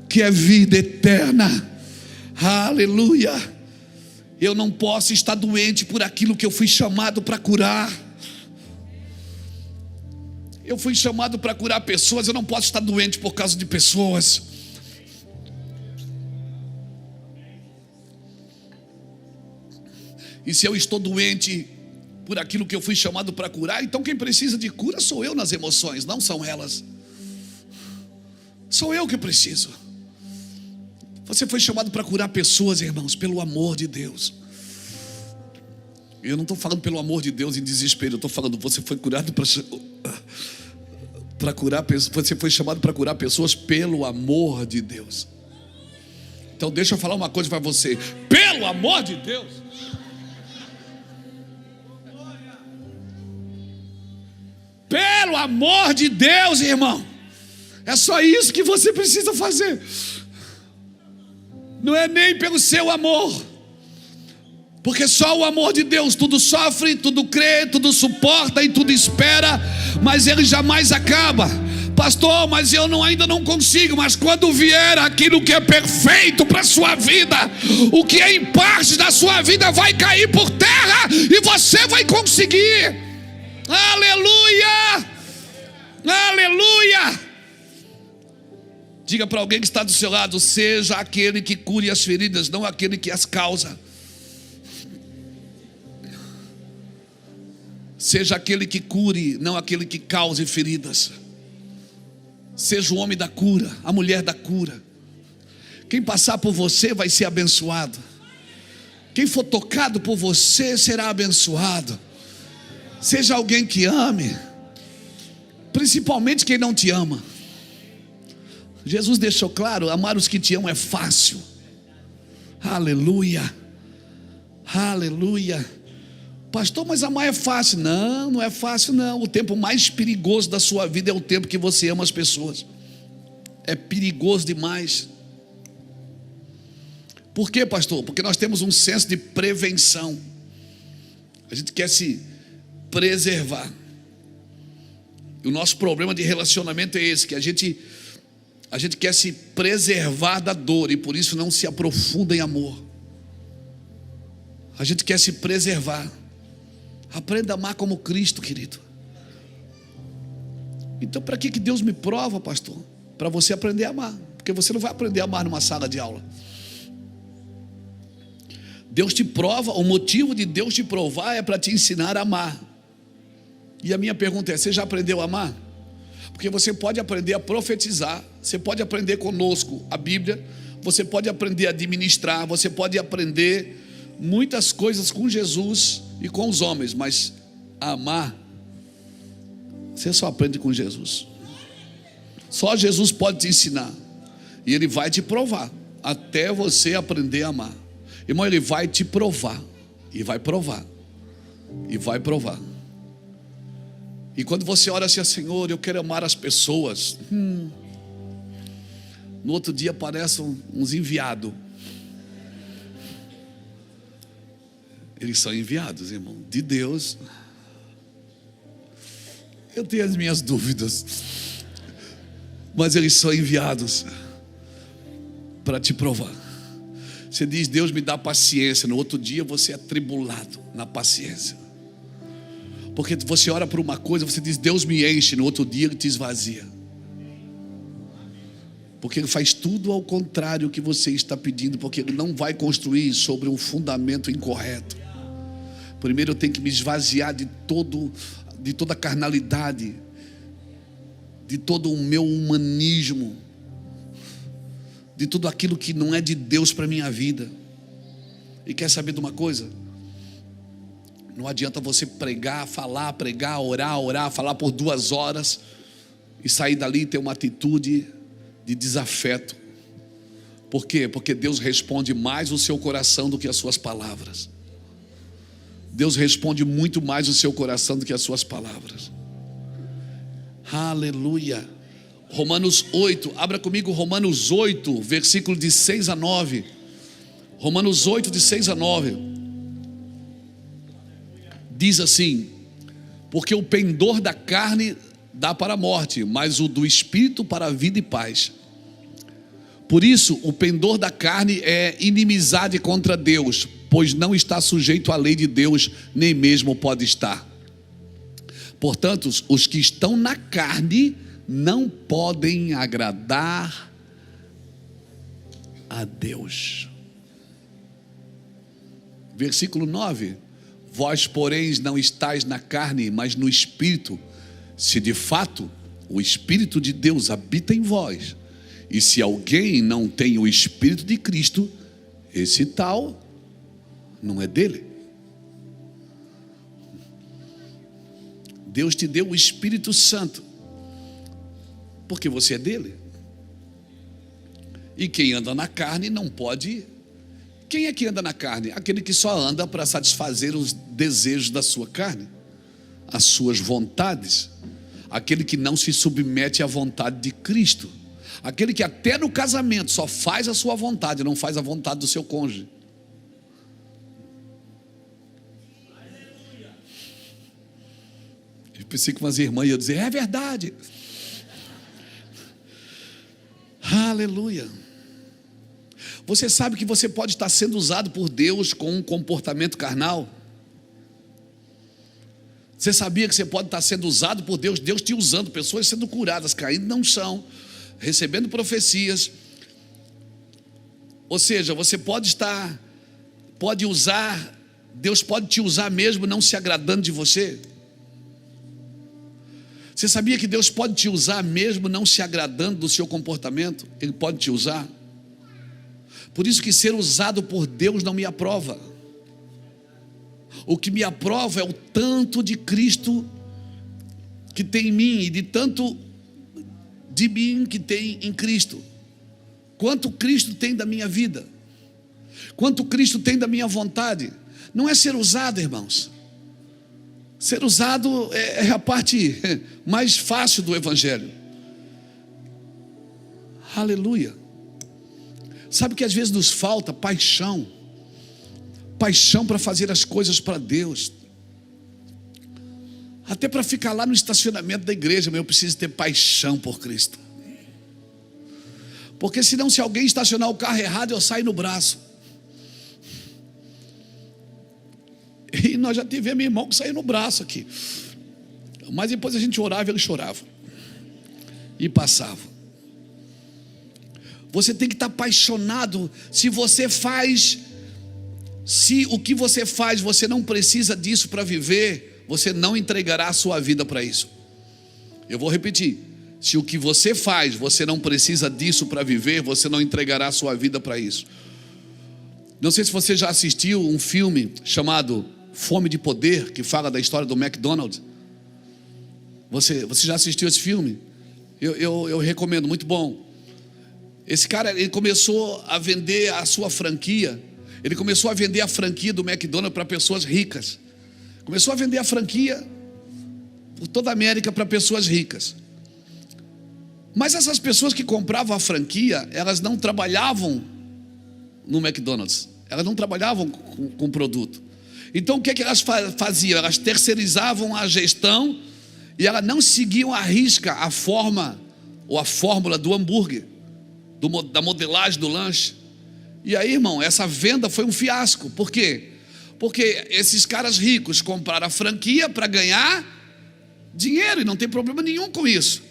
Que é vida eterna. Aleluia! Eu não posso estar doente por aquilo que eu fui chamado para curar. Eu fui chamado para curar pessoas, eu não posso estar doente por causa de pessoas. E se eu estou doente por aquilo que eu fui chamado para curar, então quem precisa de cura sou eu nas emoções, não são elas. Sou eu que preciso. Você foi chamado para curar pessoas, irmãos, pelo amor de Deus. Eu não estou falando pelo amor de Deus em desespero, eu estou falando, você foi curado para curar pessoas, você foi chamado para curar pessoas pelo amor de Deus. Então deixa eu falar uma coisa para você, pelo amor de Deus. Pelo amor de Deus, irmão. É só isso que você precisa fazer. Não é nem pelo seu amor, porque só o amor de Deus tudo sofre, tudo crê, tudo suporta e tudo espera, mas ele jamais acaba. Pastor, mas eu ainda não consigo. Mas quando vier aquilo que é perfeito para a sua vida, o que é em parte da sua vida vai cair por terra e você vai conseguir. Aleluia! Aleluia! Diga para alguém que está do seu lado: seja aquele que cure as feridas, não aquele que as causa. Seja aquele que cure, não aquele que cause feridas. Seja o homem da cura, a mulher da cura. Quem passar por você vai ser abençoado. Quem for tocado por você será abençoado. Seja alguém que ame, principalmente quem não te ama. Jesus deixou claro: amar os que te amam é fácil. Aleluia. Aleluia. Pastor, mas amar é fácil. Não, não é fácil não. O tempo mais perigoso da sua vida é o tempo que você ama as pessoas. É perigoso demais. Por quê, pastor? Porque nós temos um senso de prevenção. A gente quer se preservar. E o nosso problema de relacionamento é esse, que a gente quer se preservar da dor e por isso não se aprofunda em amor. A gente quer se preservar. Aprenda a amar como Cristo, querido. Então para que Deus me prova, pastor? Para você aprender a amar. Porque você não vai aprender a amar numa sala de aula. Deus te prova, o motivo de Deus te provar é para te ensinar a amar. E a minha pergunta é: você já aprendeu a amar? Porque você pode aprender a profetizar, você pode aprender conosco a Bíblia, você pode aprender a administrar, você pode aprender muitas coisas com Jesus e com os homens, mas amar, você só aprende com Jesus. Só Jesus pode te ensinar, e Ele vai te provar, até você aprender a amar. Irmão, Ele vai te provar, e vai provar, e vai provar. E quando você ora assim: Senhor, eu quero amar as pessoas, No outro dia aparecem uns enviados. Eles são enviados, irmão, de Deus. Eu tenho as minhas dúvidas, mas eles são enviados para te provar. Você diz: Deus me dá paciência. No outro dia você é atribulado na paciência, porque você ora por uma coisa, você diz: Deus me enche. No outro dia Ele te esvazia, porque Ele faz tudo ao contrário que você está pedindo, porque Ele não vai construir sobre um fundamento incorreto. Primeiro eu tenho que me esvaziar de toda a carnalidade, de todo o meu humanismo, de tudo aquilo que não é de Deus para a minha vida. E quer saber de uma coisa? Não adianta você pregar, orar, falar por 2 horas e sair dali e ter uma atitude de desafeto. Por quê? Porque Deus responde mais o seu coração do que as suas palavras. Deus responde muito mais o seu coração do que as suas palavras. Aleluia. Romanos 8, abra comigo Romanos 8, versículo de 6 a 9. Romanos 8, de 6 a 9. Diz assim: porque o pendor da carne dá para a morte, mas o do espírito para a vida e paz. Por isso, o pendor da carne é inimizade contra Deus, pois não está sujeito à lei de Deus, nem mesmo pode estar. Portanto, os que estão na carne não podem agradar a Deus. Versículo 9: vós, porém, não estáis na carne, mas no Espírito, se de fato o Espírito de Deus habita em vós. E se alguém não tem o Espírito de Cristo, esse tal não é dele. Deus te deu o Espírito Santo porque você é dele. E quem anda na carne não pode. Quem é que anda na carne? Aquele que só anda para satisfazer os desejos da sua carne, as suas vontades. Aquele que não se submete à vontade de Cristo. Aquele que até no casamento só faz a sua vontade, não faz a vontade do seu cônjuge. Eu pensei que umas irmãs iam dizer: é verdade. Aleluia. Você sabe que você pode estar sendo usado por Deus com um comportamento carnal? Você sabia que você pode estar sendo usado por Deus, Deus te usando, pessoas sendo curadas, caindo na unção, recebendo profecias. Ou seja, você pode usar, Deus pode te usar mesmo não se agradando de você. Você sabia que Deus pode te usar mesmo não se agradando do seu comportamento? Ele pode te usar. Por isso que ser usado por Deus não me aprova. O que me aprova é o tanto de Cristo que tem em mim e de tanto de mim que tem em Cristo. Quanto Cristo tem da minha vida, quanto Cristo tem da minha vontade. Não é ser usado, irmãos. Ser usado é a parte mais fácil do Evangelho. Aleluia. Sabe que às vezes nos falta paixão para fazer as coisas para Deus. Até para ficar lá no estacionamento da igreja, mas eu preciso ter paixão por Cristo. Porque senão, se alguém estacionar o carro errado, eu saio no braço. E nós já tivemos irmão que saiu no braço aqui. Mas depois a gente orava e ele chorava. E passava. Você tem que estar apaixonado. Se o que você faz, você não precisa disso para viver, você não entregará a sua vida para isso. Eu vou repetir. Se o que você faz, você não precisa disso para viver, você não entregará a sua vida para isso. Não sei se você já assistiu um filme chamado Fome de Poder, que fala da história do McDonald's. Você já assistiu esse filme? Eu recomendo, muito bom. Esse cara, ele começou a vender a sua franquia. Ele começou a vender a franquia do McDonald's para pessoas ricas. Começou a vender a franquia por toda a América para pessoas ricas. Mas essas pessoas que compravam a franquia, elas não trabalhavam no McDonald's, elas não trabalhavam com o produto. Então o que é que elas faziam? Elas terceirizavam a gestão e elas não seguiam à risca a forma ou a fórmula do hambúrguer, da modelagem do lanche. E aí, irmão, essa venda foi um fiasco. Por quê? Porque esses caras ricos compraram a franquia para ganhar dinheiro, e não tem problema nenhum com isso.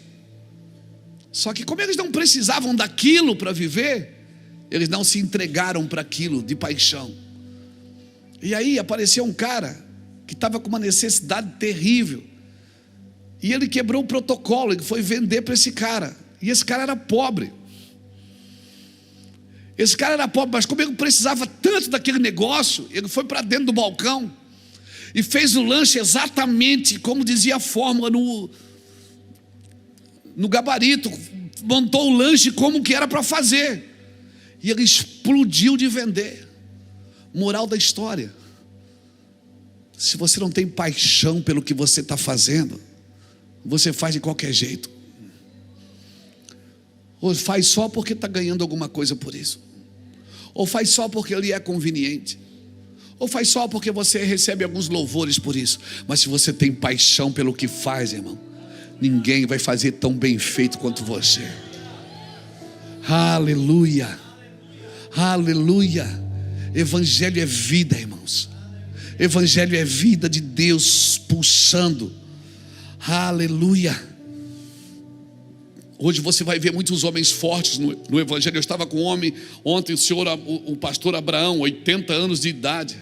Só que como eles não precisavam daquilo para viver, eles não se entregaram para aquilo de paixão. E aí apareceu um cara que estava com uma necessidade terrível, e ele quebrou o protocolo, ele foi vender para esse cara. E esse cara era pobre. Esse cara era pobre, mas como ele precisava tanto daquele negócio, ele foi para dentro do balcão e fez o lanche exatamente como dizia a fórmula no gabarito. Montou o lanche como que era para fazer, e ele explodiu de vender. Moral da história: se você não tem paixão pelo que você está fazendo, você faz de qualquer jeito, ou faz só porque está ganhando alguma coisa por isso, ou faz só porque ele é conveniente, ou faz só porque você recebe alguns louvores por isso. Mas se você tem paixão pelo que faz, irmão, ninguém vai fazer tão bem feito quanto você. Aleluia, aleluia. Evangelho é vida, irmãos. Evangelho é vida de Deus pulsando. Aleluia. Hoje você vai ver muitos homens fortes no Evangelho. Eu estava com um homem ontem, o pastor Abraão, 80 anos de idade.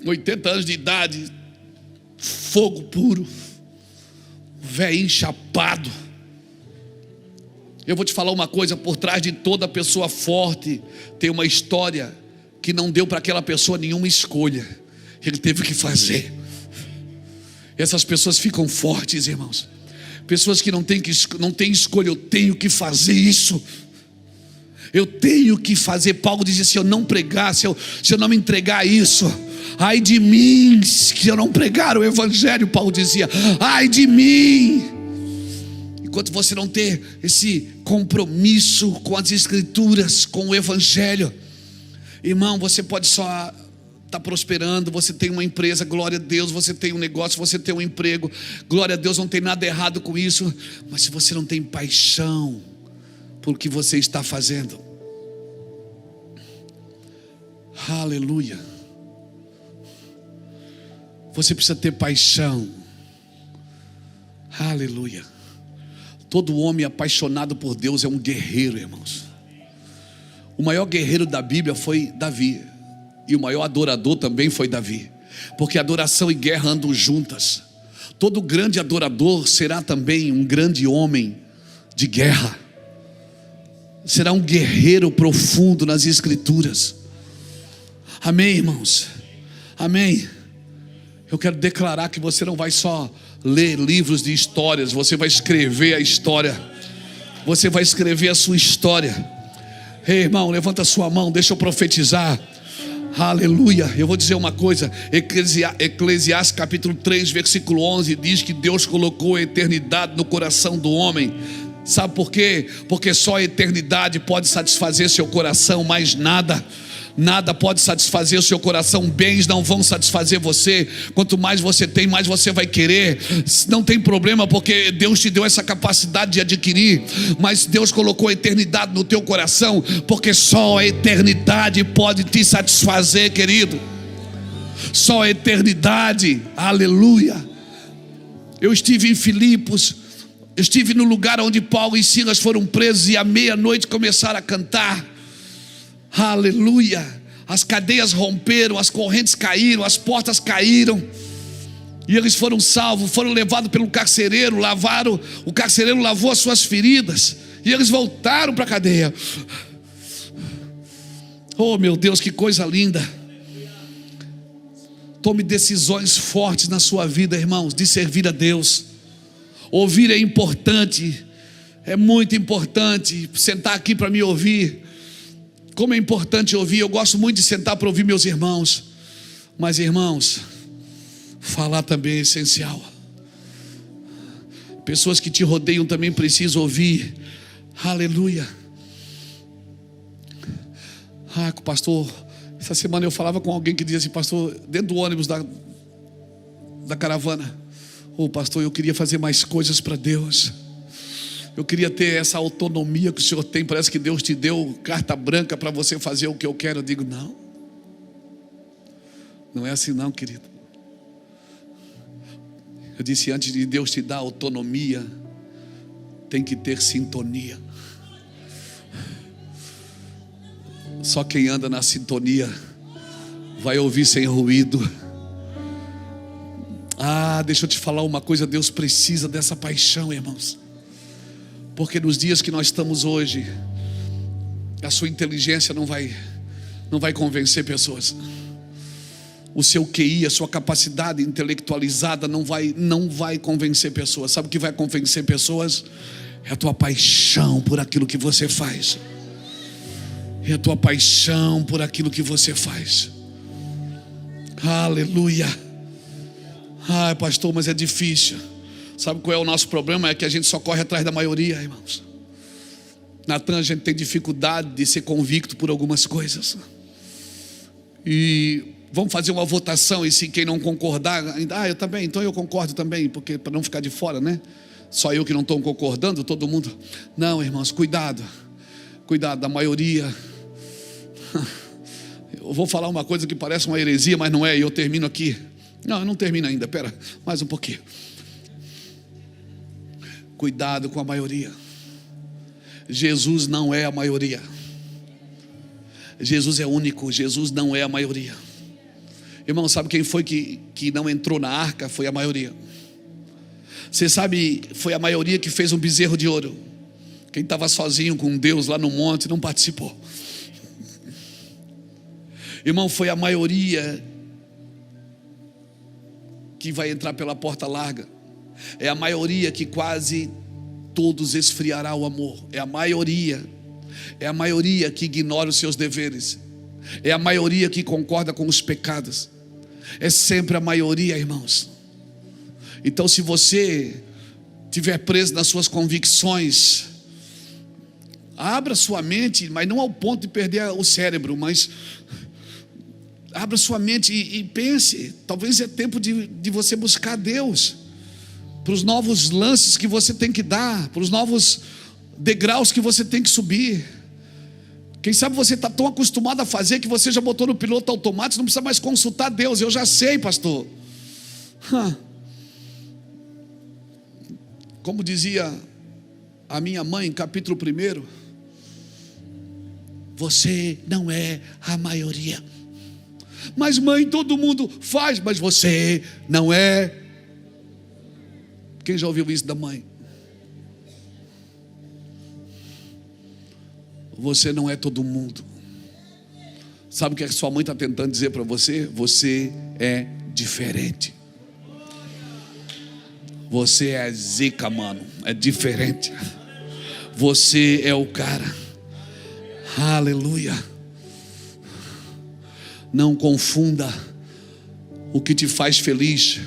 80 anos de idade, fogo puro, velhinho chapado. Eu vou te falar uma coisa: por trás de toda pessoa forte tem uma história que não deu para aquela pessoa nenhuma escolha, ele teve que fazer. Essas pessoas ficam fortes, irmãos. Pessoas que não têm escolha. Eu tenho que fazer isso, eu tenho que fazer. Paulo dizia: se eu não pregar, se eu não me entregar a isso, ai de mim, se eu não pregar o Evangelho. Paulo dizia: ai de mim. Enquanto você não ter esse compromisso com as Escrituras, com o Evangelho, irmão, você pode só estar prosperando. Você tem uma empresa, glória a Deus. Você tem um negócio, você tem um emprego, glória a Deus, não tem nada errado com isso. Mas se você não tem paixão por que você está fazendo, aleluia, você precisa ter paixão. Aleluia. Todo homem apaixonado por Deus é um guerreiro, irmãos. O maior guerreiro da Bíblia foi Davi, e o maior adorador também foi Davi, porque adoração e guerra andam juntas. Todo grande adorador será também um grande homem de guerra, será um guerreiro profundo nas Escrituras. Amém, irmãos? Amém. Eu quero declarar que você não vai só ler livros de histórias, você vai escrever a história. Você vai escrever a sua história. Ei, irmão, levanta a sua mão, deixa eu profetizar. Aleluia. Eu vou dizer uma coisa. Eclesiastes capítulo 3 versículo 11 diz que Deus colocou a eternidade no coração do homem. Sabe por quê? Porque só a eternidade pode satisfazer seu coração, mais nada. Nada pode satisfazer o seu coração. Bens não vão satisfazer você. Quanto mais você tem, mais você vai querer. Não tem problema, porque Deus te deu essa capacidade de adquirir. Mas Deus colocou a eternidade no teu coração, porque só a eternidade pode te satisfazer, querido. Só a eternidade. Aleluia. Eu estive em Filipos. Eu estive no lugar onde Paulo e Silas foram presos, e à meia-noite começaram a cantar. Aleluia. As cadeias romperam, as correntes caíram, as portas caíram, e eles foram salvos. Foram levados pelo carcereiro, o carcereiro lavou as suas feridas, e eles voltaram para a cadeia. Oh meu Deus, que coisa linda. Tome decisões fortes na sua vida, irmãos, de servir a Deus. Ouvir é importante, é muito importante. Sentar aqui para me ouvir, como é importante ouvir. Eu gosto muito de sentar para ouvir meus irmãos. Mas, irmãos, falar também é essencial. Pessoas que te rodeiam também precisam ouvir. Aleluia. Pastor, essa semana eu falava com alguém que dizia assim: pastor, dentro do ônibus da caravana, pastor, eu queria fazer mais coisas para Deus. Eu queria ter essa autonomia que o Senhor tem. Parece que Deus te deu carta branca para você fazer o que eu quero. Eu digo: não é assim não, querido. Eu disse: antes de Deus te dar autonomia, tem que ter sintonia. Só quem anda na sintonia vai ouvir sem ruído. Deixa eu te falar uma coisa: Deus precisa dessa paixão, irmãos. Porque nos dias que nós estamos hoje, a sua inteligência não vai convencer pessoas. O seu QI, a sua capacidade intelectualizada não vai convencer pessoas. Sabe o que vai convencer pessoas? É a tua paixão por aquilo que você faz. É a tua paixão por aquilo que você faz. Aleluia. Pastor, mas é difícil. Sabe qual é o nosso problema? É que a gente só corre atrás da maioria, irmãos. Natan, a gente tem dificuldade de ser convicto por algumas coisas. E vamos fazer uma votação, e se quem não concordar, eu também, então eu concordo também, porque para não ficar de fora, né? Só eu que não estou concordando, todo mundo. Não, irmãos, cuidado da maioria. Eu vou falar uma coisa que parece uma heresia, mas não é, e eu termino aqui. Não, eu não termino ainda, pera, mais um pouquinho. Cuidado com a maioria. Jesus não é a maioria. Jesus é único, Jesus não é a maioria. Irmão, sabe quem foi que não entrou na arca? Foi a maioria. Você sabe, foi a maioria que fez um bezerro de ouro. Quem estava sozinho com Deus lá no monte não participou. Irmão, foi a maioria que vai entrar pela porta larga. É a maioria que quase todos esfriará o amor. É a maioria que ignora os seus deveres. É a maioria que concorda com os pecados. É sempre a maioria, irmãos. Então, se você estiver preso nas suas convicções, abra sua mente, mas não ao ponto de perder o cérebro, mas abra sua mente e pense. Talvez é tempo de você buscar Deus, para os novos lances que você tem que dar, para os novos degraus que você tem que subir. Quem sabe você está tão acostumado a fazer que você já botou no piloto automático, não precisa mais consultar Deus. Eu já sei, pastor. Como dizia a minha mãe, capítulo 1, você não é a maioria. Mas mãe, todo mundo faz, mas você não é. Quem já ouviu isso da mãe? Você não é todo mundo. Sabe o que a sua mãe está tentando dizer para você? Você é diferente. Você é zica, mano. É diferente. Você é o cara. Aleluia. Não confunda o que te faz feliz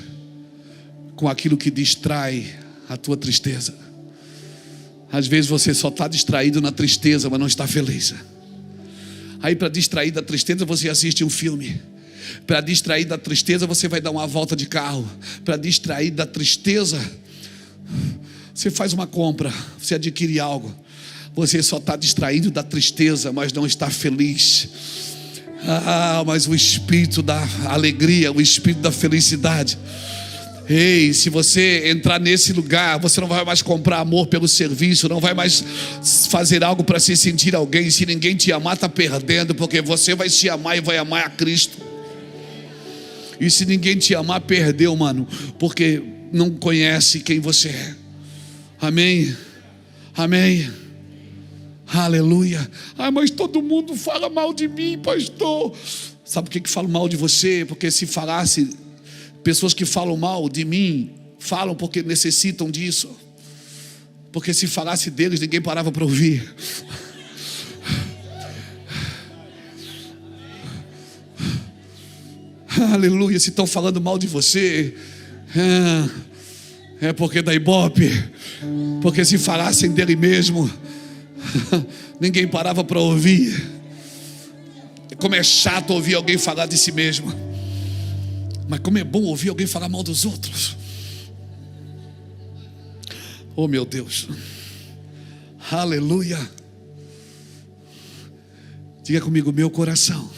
com aquilo que distrai a tua tristeza. Às vezes você só está distraído na tristeza, mas não está feliz. Aí, para distrair da tristeza, você assiste um filme. Para distrair da tristeza, você vai dar uma volta de carro. Para distrair da tristeza, você faz uma compra, você adquire algo. Você só está distraído da tristeza, mas não está feliz. Mas o espírito da alegria, o espírito da felicidade. Ei, se você entrar nesse lugar, você não vai mais comprar amor pelo serviço, não vai mais fazer algo para se sentir alguém. Se ninguém te amar, está perdendo, porque você vai se amar e vai amar a Cristo. E se ninguém te amar, perdeu, mano, porque não conhece quem você é. Amém? Amém? Aleluia. Mas todo mundo fala mal de mim, pastor. Sabe por que fala mal de você? Porque se falasse... Pessoas que falam mal de mim, falam porque necessitam disso. Porque se falasse deles, ninguém parava para ouvir. Aleluia. Se estão falando mal de você, É porque dá ibope. Porque se falassem dele mesmo, ninguém parava para ouvir. Como é chato ouvir alguém falar de si mesmo. Mas como é bom ouvir alguém falar mal dos outros. Oh meu Deus. Aleluia. Diga comigo, meu coração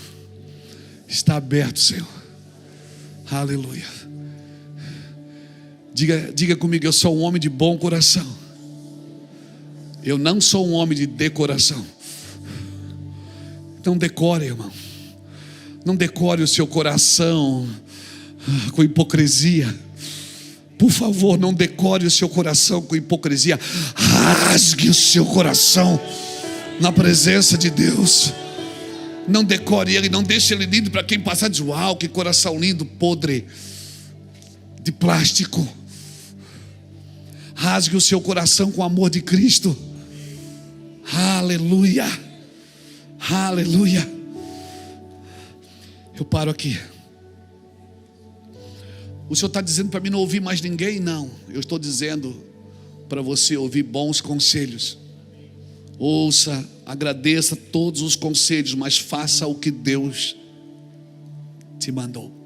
está aberto, Senhor. Aleluia. Diga comigo, eu sou um homem de bom coração. Eu não sou um homem de decoração. Não decore, irmão. Não decore o seu coração com hipocrisia. Por favor, não decore o seu coração com hipocrisia. Rasgue o seu coração na presença de Deus. Não decore ele, não deixe ele lindo para quem passar. Diz, uau, que coração lindo, podre de plástico. Rasgue o seu coração com o amor de Cristo. Aleluia. Aleluia. Eu paro aqui. O Senhor está dizendo para mim não ouvir mais ninguém? Não, eu estou dizendo para você ouvir bons conselhos. Ouça, agradeça todos os conselhos, mas faça o que Deus te mandou.